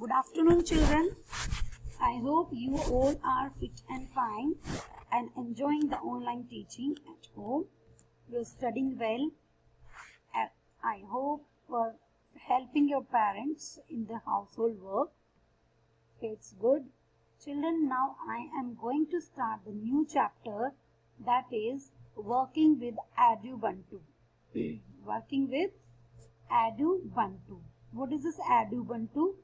Good afternoon, children. I hope you all are fit and fine and enjoying the online teaching at home. You're studying well. I hope for helping your parents in the household work. It's good. Children, now I am going to start the new chapter, that is working with Ubuntu. Working with Ubuntu. What is this Ubuntu?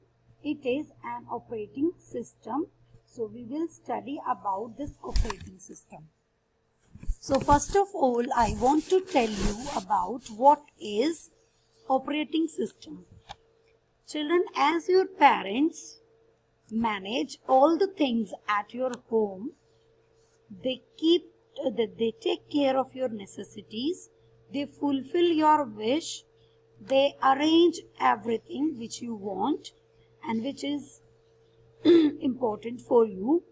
It is an operating system. So we will study about this operating system. So first of all, I want to tell you about what is operating system. Children, as your parents manage all the things at your home, they take care of your necessities, they fulfill your wish, they arrange everything which you want and which is important for you.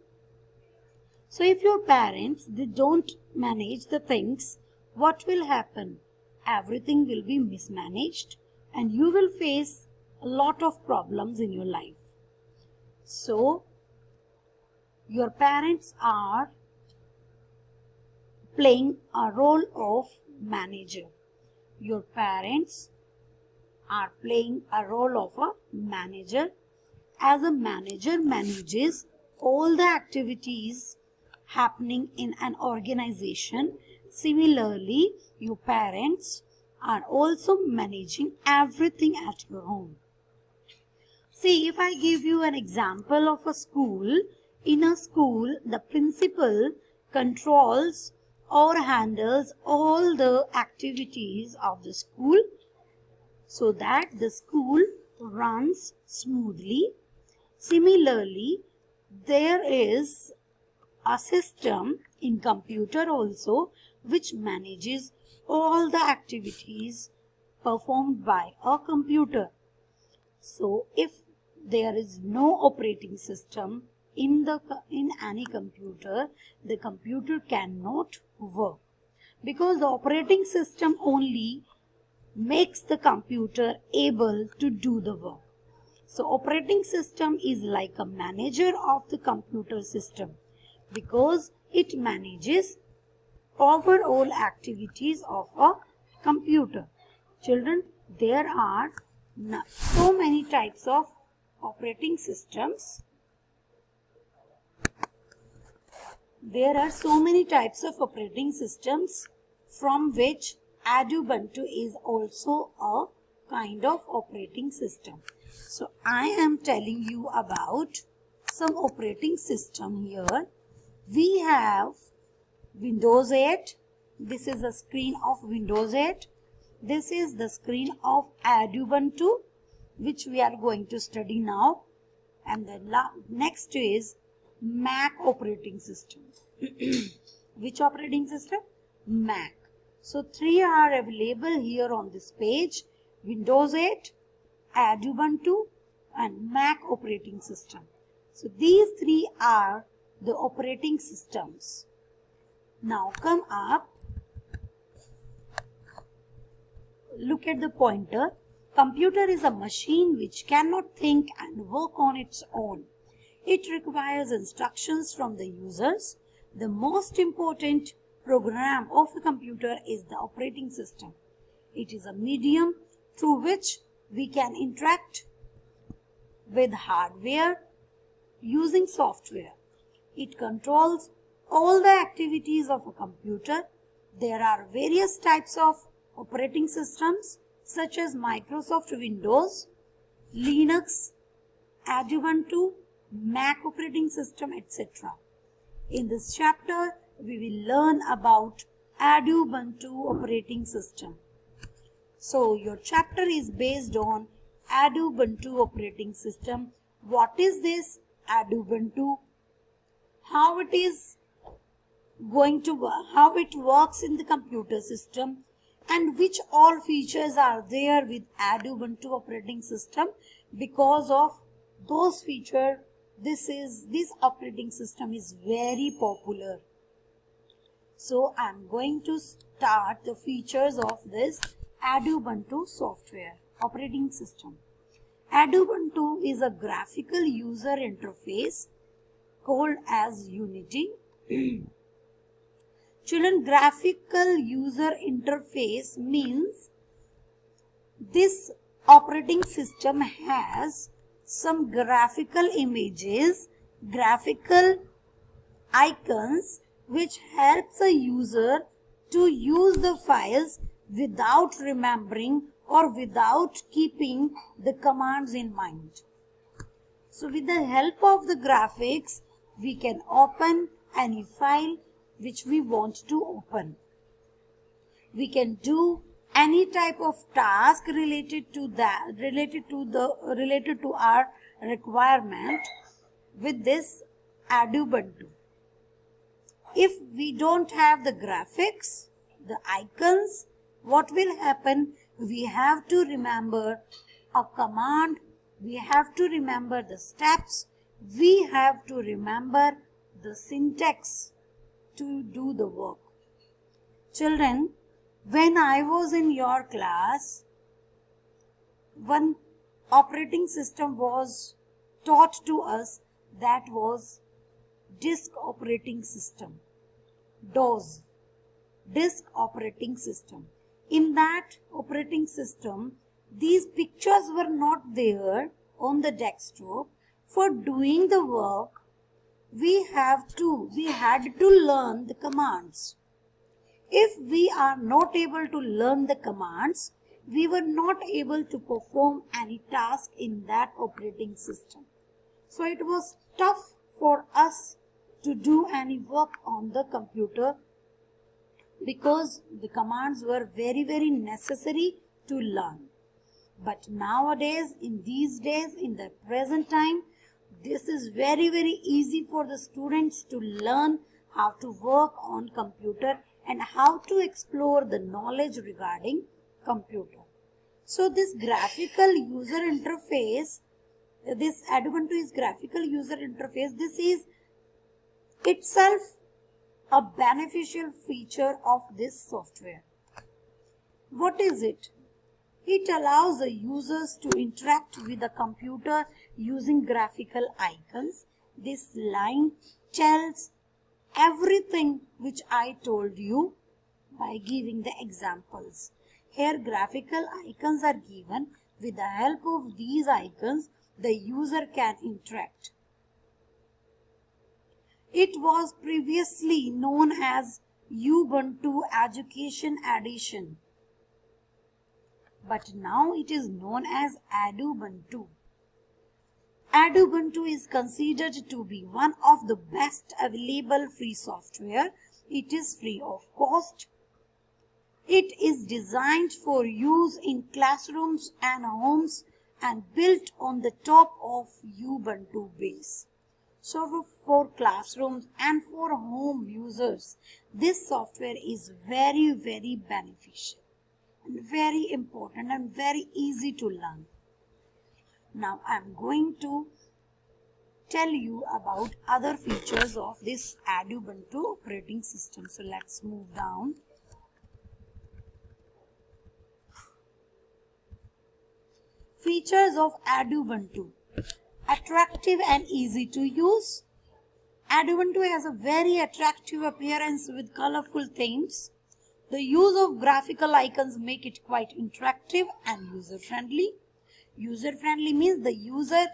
So if your parents, they don't manage the things, what will happen? Everything will be mismanaged and you will face a lot of problems in your life. So your parents are playing a role of manager. Your parents are playing a role of a manager. As a manager manages all the activities happening in an organization, similarly your parents are also managing everything at your home. See, if I give you an example of a school, in a school the principal controls or handles all the activities of the school so that the school runs smoothly. Similarly, there is a system in computer also which manages all the activities performed by a computer. So if there is no operating system in any computer, the computer cannot work, because the operating system only makes the computer able to do the work. So operating system is like a manager of the computer system because it manages overall activities of a computer. Children, there are so many types of operating systems. There are so many types of operating systems from which Ubuntu is also a kind of operating system. So I am telling you about some operating system here. We have Windows 8. This is the screen of Windows 8. This is the screen of Ubuntu, which we are going to study now. And the next is Mac operating system. Which operating system? Mac. So three are available here on this page: Windows 8, Ubuntu and Mac operating system. So these three are the operating systems. Now come up. Look at the pointer. Computer is a machine which cannot think and work on its own. It requires instructions from the users. The most important program of a computer is the operating system. It is a medium through which we can interact with hardware using software. It controls all the activities of a computer. There are various types of operating systems such as Microsoft Windows, Linux, Ubuntu, Mac operating system, etc. In this chapter, we will learn about Ubuntu operating system. So your chapter is based on Ubuntu operating system. What is this Ubuntu? How it is going to work, how it works in the computer system, and which all features are there with Ubuntu operating system. Because of those features, this operating system is very popular. So I am going to start the features of this Ubuntu software operating system. Ubuntu is a graphical user interface called as Unity. Children, graphical user interface means this operating system has some graphical images, graphical icons which helps a user to use the files without remembering or without keeping the commands in mind. So with the help of the graphics, we can open any file which we want to open. We can do any type of task related to our requirement with this Ubuntu. If we don't have the graphics, the icons, what will happen? We have to remember a command, we have to remember the steps, we have to remember the syntax to do the work. Children, when I was in your class, one operating system was taught to us, that was disk operating system, DOS, disk operating system. In that operating system, these pictures were not there on the desktop. For doing the work, we had to learn the commands. If we are not able to learn the commands, we were not able to perform any task in that operating system. So it was tough for us to do any work on the computer because the commands were very, very necessary to learn. But nowadays, in these days, in the present time, this is very, very easy for the students to learn how to work on computer and how to explore the knowledge regarding computer. So this graphical user interface, this Ubuntu is graphical user interface, this is itself a beneficial feature of this software. What is it? It allows the users to interact with the computer using graphical icons. This line tells everything which I told you by giving the examples. Here graphical icons are given. With the help of these icons, the user can interact. It was previously known as Ubuntu Education Edition, but now it is known as Ubuntu. Ubuntu is considered to be one of the best available free software. It is free of cost. It is designed for use in classrooms and homes and built on the top of Ubuntu base. So for classrooms and for home users, this software is very, very beneficial and very important and very easy to learn. Now I am going to tell you about other features of this Ubuntu operating system. So let's move down. Features of Ubuntu. Attractive and easy to use. Ubuntu has a very attractive appearance with colorful themes. The use of graphical icons make it quite interactive and user-friendly. User-friendly means the user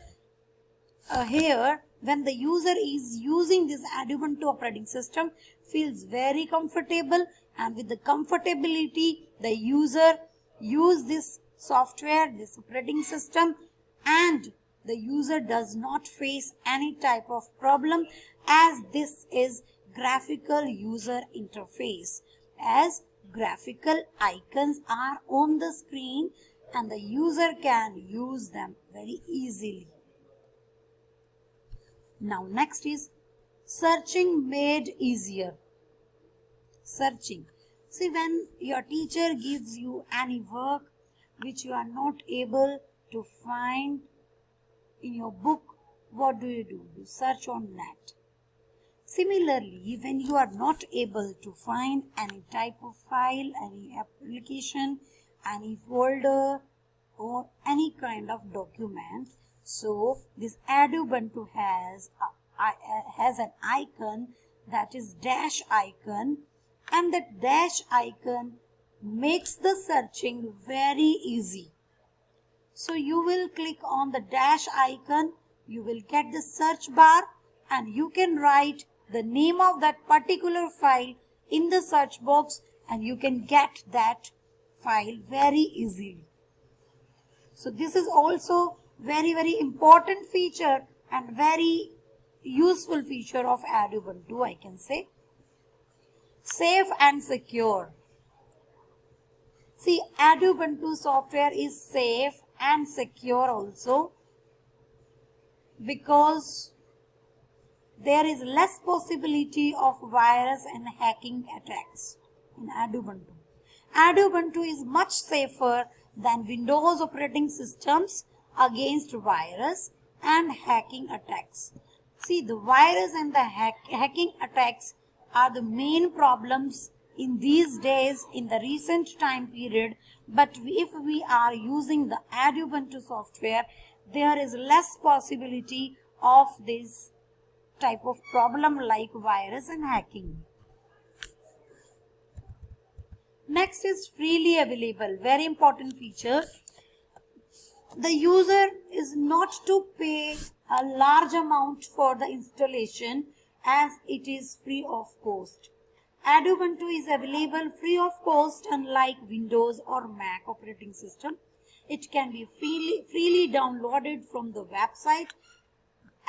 here, when the user is using this Ubuntu operating system, feels very comfortable, and with the comfortability, the user use this software, this operating system, and the user does not face any type of problem, as this is graphical user interface, as graphical icons are on the screen and the user can use them very easily. Now next is searching made easier. Searching. See, when your teacher gives you any work which you are not able to find in your book, what do? You search on net. Similarly, when you are not able to find any type of file, any application, any folder, or any kind of document. So this Ubuntu has an icon, that is dash icon, and that dash icon makes the searching very easy. So you will click on the dash icon, you will get the search bar, and you can write the name of that particular file in the search box and you can get that file very easily. So this is also very important feature and very useful feature of Ubuntu, I can say. Safe and secure. See, Ubuntu software is safe and secure also because there is less possibility of virus and hacking attacks in Ubuntu. Ubuntu is much safer than Windows operating systems against virus and hacking attacks. See, the virus and the hacking attacks are the main problems in these days, in the recent time period, but if we are using the Ubuntu software, there is less possibility of this type of problem like virus and hacking. Next is freely available, very important feature. The user is not to pay a large amount for the installation as it is free of cost. Ubuntu is available free of cost unlike Windows or Mac operating system. It can be freely downloaded from the website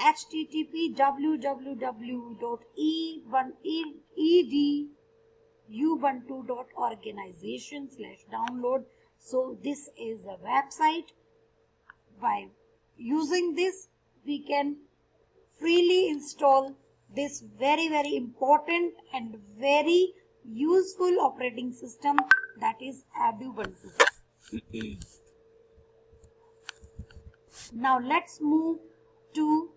http://edubuntu.organization/download. So this is a website. By using this, we can freely install this very important and very useful operating system, that is Ubuntu. Now let's move to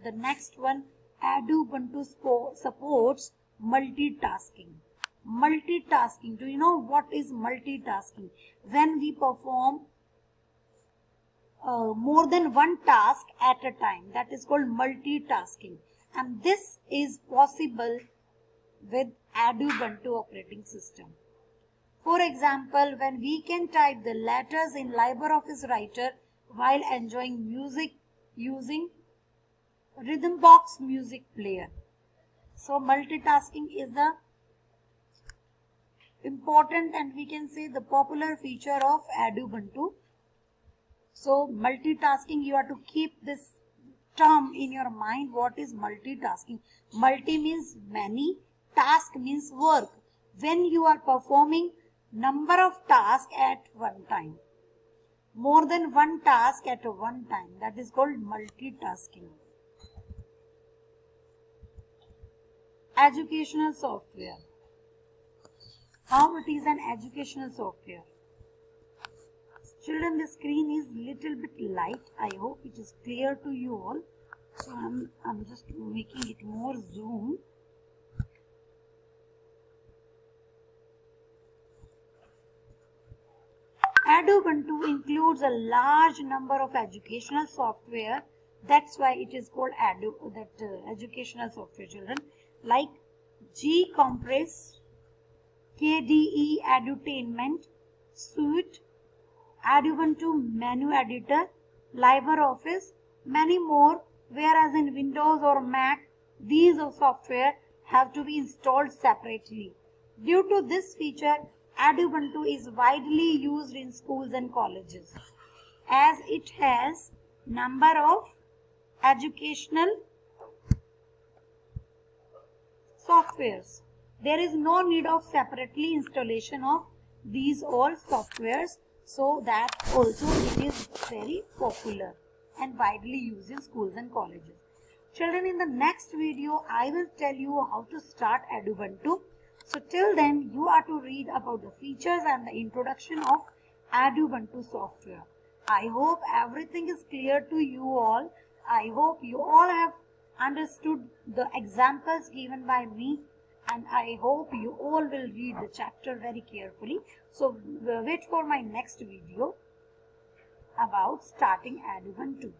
the next one. Ubuntu supports multitasking. Multitasking. Do you know what is multitasking? When we perform more than one task at a time, that is called multitasking, and this is possible with Ubuntu operating system. For example, when we can type the letters in LibreOffice Writer while enjoying music using Rhythmbox music player. So multitasking is the important and we can say the popular feature of Ubuntu. So multitasking, you have to keep this term in your mind. What is multitasking? Multi means many, task means work. When you are performing number of tasks at one time, more than one task at one time, that is called multitasking. Educational software. How it is an educational software? Children, the screen is little bit light. I hope it is clear to you all. So I'm just making it more zoom. Ubuntu includes a large number of educational software. That's why it is called educational software, children. Like GCompress, KDE Edutainment Suite, Ubuntu Menu Editor, LibreOffice, many more. Whereas in Windows or Mac, these software have to be installed separately. Due to this feature, Ubuntu is widely used in schools and colleges as it has number of educational softwares. There is no need of separately installation of these all softwares, so that also it is very popular and widely used in schools and colleges. Children, in the next video I will tell you how to start Ubuntu. So till then you are to read about the features and the introduction of Ubuntu software. I hope everything is clear to you all. I hope you all have understood the examples given by me, and I hope you all will read the chapter very carefully. So wait for my next video. about starting Adubuntu.